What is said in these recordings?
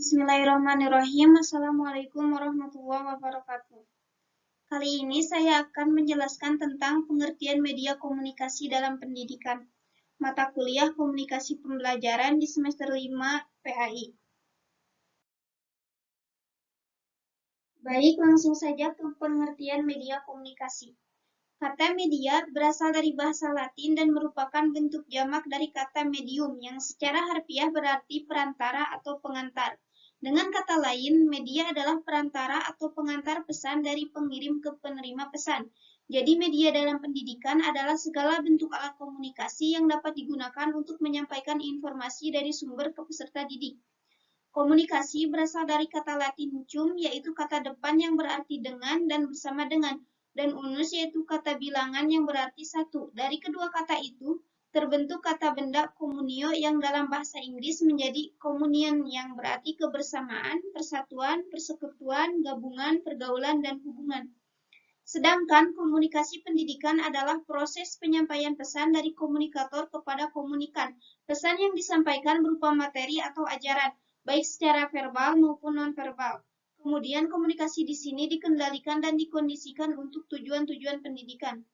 Bismillahirrahmanirrahim. Assalamualaikum warahmatullahi wabarakatuh. Kali ini saya akan menjelaskan tentang pengertian media komunikasi dalam pendidikan. Mata kuliah Komunikasi Pembelajaran di semester 5 PAI. Baik, langsung saja ke pengertian media komunikasi. Kata media berasal dari bahasa Latin dan merupakan bentuk jamak dari kata medium yang secara harfiah berarti perantara atau pengantar. Dengan kata lain, media adalah perantara atau pengantar pesan dari pengirim ke penerima pesan. Jadi media dalam pendidikan adalah segala bentuk alat komunikasi yang dapat digunakan untuk menyampaikan informasi dari sumber ke peserta didik. Komunikasi berasal dari kata Latin cum, yaitu kata depan yang berarti dengan dan bersama dengan, dan unus yaitu kata bilangan yang berarti satu. Dari kedua kata itu, terbentuk kata benda komunio yang dalam bahasa Inggris menjadi communion yang berarti kebersamaan, persatuan, persekutuan, gabungan, pergaulan, dan hubungan. Sedangkan komunikasi pendidikan adalah proses penyampaian pesan dari komunikator kepada komunikan. Pesan yang disampaikan berupa materi atau ajaran, baik secara verbal maupun non-verbal. Kemudian komunikasi di sini dikendalikan dan dikondisikan untuk tujuan-tujuan pendidikan.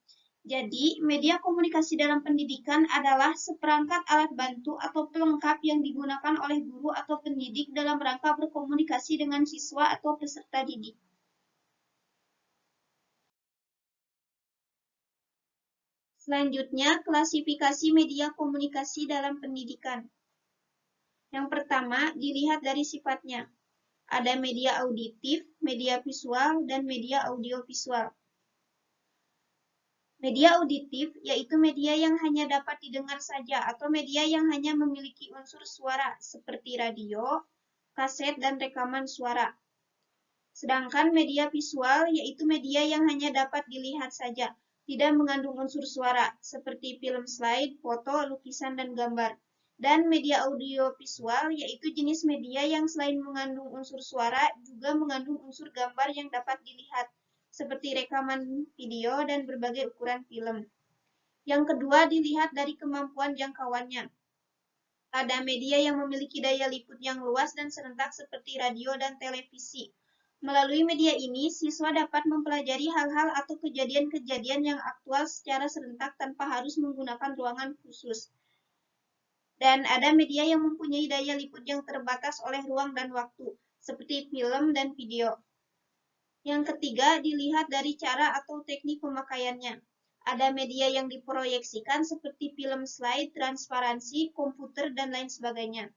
Jadi, media komunikasi dalam pendidikan adalah seperangkat alat bantu atau pelengkap yang digunakan oleh guru atau pendidik dalam rangka berkomunikasi dengan siswa atau peserta didik. Selanjutnya, klasifikasi media komunikasi dalam pendidikan. Yang pertama, dilihat dari sifatnya. Ada media auditif, media visual, dan media audiovisual. Media auditif yaitu media yang hanya dapat didengar saja atau media yang hanya memiliki unsur suara seperti radio, kaset, dan rekaman suara. Sedangkan media visual yaitu media yang hanya dapat dilihat saja, tidak mengandung unsur suara, seperti film slide, foto, lukisan, dan gambar. Dan media audiovisual yaitu jenis media yang selain mengandung unsur suara, juga mengandung unsur gambar yang dapat dilihat, seperti rekaman video dan berbagai ukuran film. Yang kedua, dilihat dari kemampuan jangkauannya. Ada media yang memiliki daya liput yang luas dan serentak seperti radio dan televisi. Melalui media ini, siswa dapat mempelajari hal-hal atau kejadian-kejadian yang aktual secara serentak tanpa harus menggunakan ruangan khusus. Dan ada media yang mempunyai daya liput yang terbatas oleh ruang dan waktu, seperti film dan video. Yang ketiga, dilihat dari cara atau teknik pemakaiannya. Ada media yang diproyeksikan seperti film slide, transparansi, komputer, dan lain sebagainya.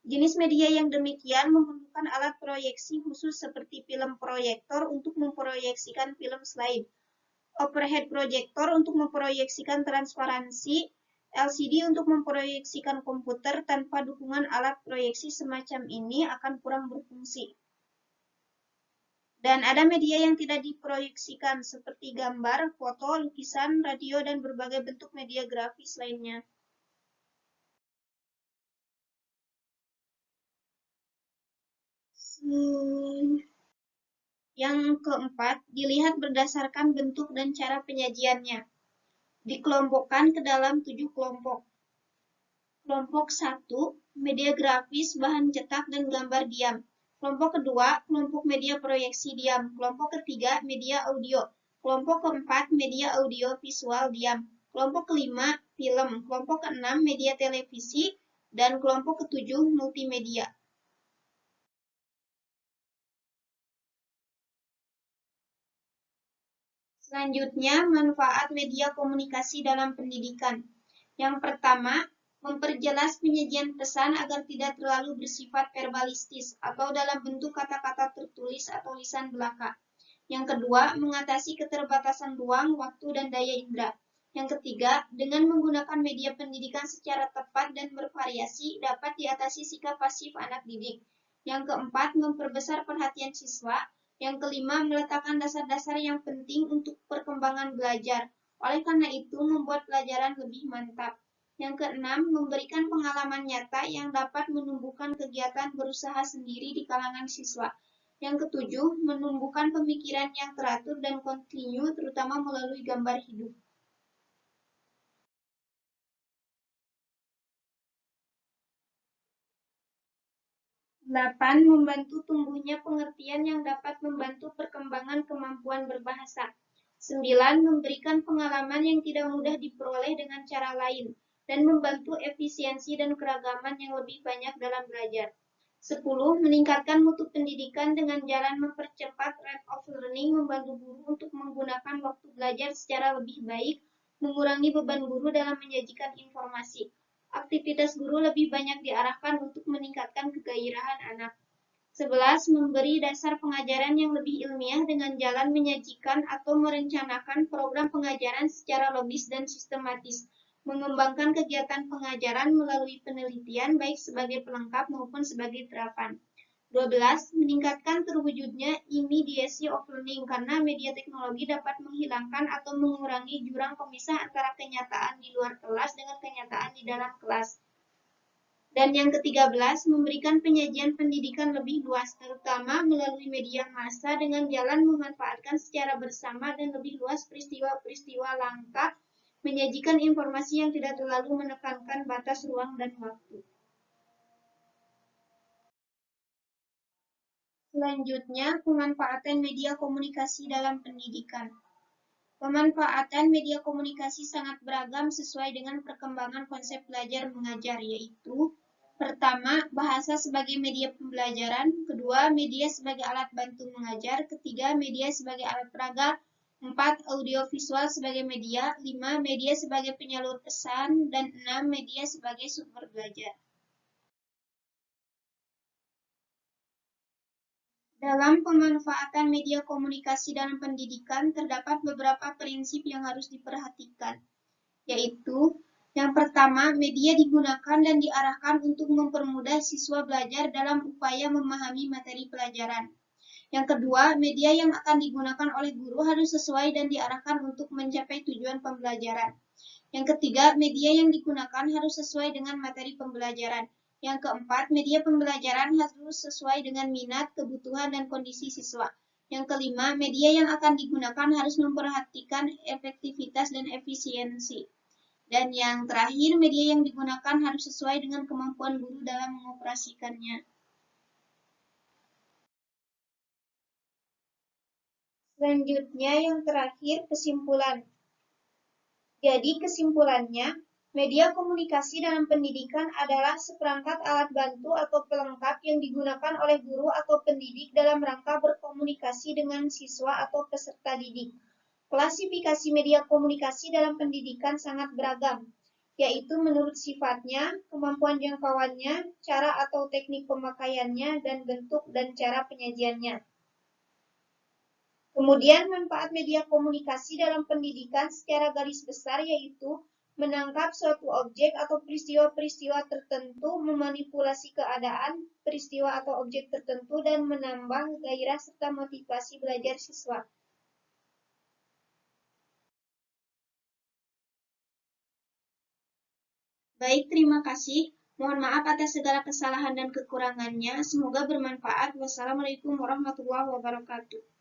Jenis media yang demikian memerlukan alat proyeksi khusus seperti film proyektor untuk memproyeksikan film slide, overhead projector untuk memproyeksikan transparansi, LCD untuk memproyeksikan komputer. Tanpa dukungan alat proyeksi semacam ini akan kurang berfungsi. Dan ada media yang tidak diproyeksikan seperti gambar, foto, lukisan, radio, dan berbagai bentuk media grafis lainnya. Yang keempat, dilihat berdasarkan bentuk dan cara penyajiannya. Dikelompokkan ke dalam 7 kelompok. Kelompok 1, media grafis, bahan cetak, dan gambar diam. Kelompok kedua, kelompok media proyeksi diam. Kelompok ketiga, media audio. Kelompok keempat, media audio visual diam. Kelompok kelima, film. Kelompok keenam, media televisi. Dan kelompok ketujuh, multimedia. Selanjutnya, manfaat media komunikasi dalam pendidikan. Yang pertama, memperjelas penyajian pesan agar tidak terlalu bersifat verbalistis atau dalam bentuk kata-kata tertulis atau lisan belaka. Yang kedua, mengatasi keterbatasan ruang, waktu, dan daya indera. Yang ketiga, dengan menggunakan media pendidikan secara tepat dan bervariasi, dapat diatasi sikap pasif anak didik. Yang keempat, memperbesar perhatian siswa. Yang kelima, meletakkan dasar-dasar yang penting untuk perkembangan belajar. Oleh karena itu, membuat pelajaran lebih mantap. Yang keenam, memberikan pengalaman nyata yang dapat menumbuhkan kegiatan berusaha sendiri di kalangan siswa. Yang ketujuh, menumbuhkan pemikiran yang teratur dan kontinu, terutama melalui gambar hidup. 8. Membantu tumbuhnya pengertian yang dapat membantu perkembangan kemampuan berbahasa. 9. Memberikan pengalaman yang tidak mudah diperoleh dengan cara lain, dan membantu efisiensi dan keragaman yang lebih banyak dalam belajar. 10. Meningkatkan mutu pendidikan dengan jalan mempercepat rate of learning, membantu guru untuk menggunakan waktu belajar secara lebih baik, mengurangi beban guru dalam menyajikan informasi. Aktivitas guru lebih banyak diarahkan untuk meningkatkan kegairahan anak. 11. Memberi dasar pengajaran yang lebih ilmiah dengan jalan menyajikan atau merencanakan program pengajaran secara logis dan sistematis. Mengembangkan kegiatan pengajaran melalui penelitian baik sebagai pelengkap maupun sebagai terapan. 12. Meningkatkan terwujudnya immediacy of learning karena media teknologi dapat menghilangkan atau mengurangi jurang pemisah antara kenyataan di luar kelas dengan kenyataan di dalam kelas. Dan yang ke-13, memberikan penyajian pendidikan lebih luas, terutama melalui media massa dengan jalan memanfaatkan secara bersama dan lebih luas peristiwa-peristiwa langka, menyajikan informasi yang tidak terlalu menekankan batas ruang dan waktu. Selanjutnya, pemanfaatan media komunikasi dalam pendidikan. Pemanfaatan media komunikasi sangat beragam sesuai dengan perkembangan konsep belajar mengajar, yaitu pertama, bahasa sebagai media pembelajaran, kedua, media sebagai alat bantu mengajar, ketiga, media sebagai alat peraga, 4. Audiovisual sebagai media, 5. Media sebagai penyalur pesan, dan 6. Media sebagai sumber belajar. Dalam pemanfaatan media komunikasi dalam pendidikan, terdapat beberapa prinsip yang harus diperhatikan, yaitu yang pertama, media digunakan dan diarahkan untuk mempermudah siswa belajar dalam upaya memahami materi pelajaran. Yang kedua, media yang akan digunakan oleh guru harus sesuai dan diarahkan untuk mencapai tujuan pembelajaran. Yang ketiga, media yang digunakan harus sesuai dengan materi pembelajaran. Yang keempat, media pembelajaran harus sesuai dengan minat, kebutuhan, dan kondisi siswa. Yang kelima, media yang akan digunakan harus memperhatikan efektivitas dan efisiensi. Dan yang terakhir, media yang digunakan harus sesuai dengan kemampuan guru dalam mengoperasikannya. Selanjutnya, yang terakhir, kesimpulan. Jadi, kesimpulannya, media komunikasi dalam pendidikan adalah seperangkat alat bantu atau pelengkap yang digunakan oleh guru atau pendidik dalam rangka berkomunikasi dengan siswa atau peserta didik. Klasifikasi media komunikasi dalam pendidikan sangat beragam, yaitu menurut sifatnya, kemampuan jangkauannya, cara atau teknik pemakaiannya, dan bentuk dan cara penyajiannya. Kemudian manfaat media komunikasi dalam pendidikan secara garis besar yaitu menangkap suatu objek atau peristiwa-peristiwa tertentu, memanipulasi keadaan, peristiwa atau objek tertentu, dan menambah gairah serta motivasi belajar siswa. Baik, terima kasih. Mohon maaf atas segala kesalahan dan kekurangannya. Semoga bermanfaat. Wassalamualaikum warahmatullahi wabarakatuh.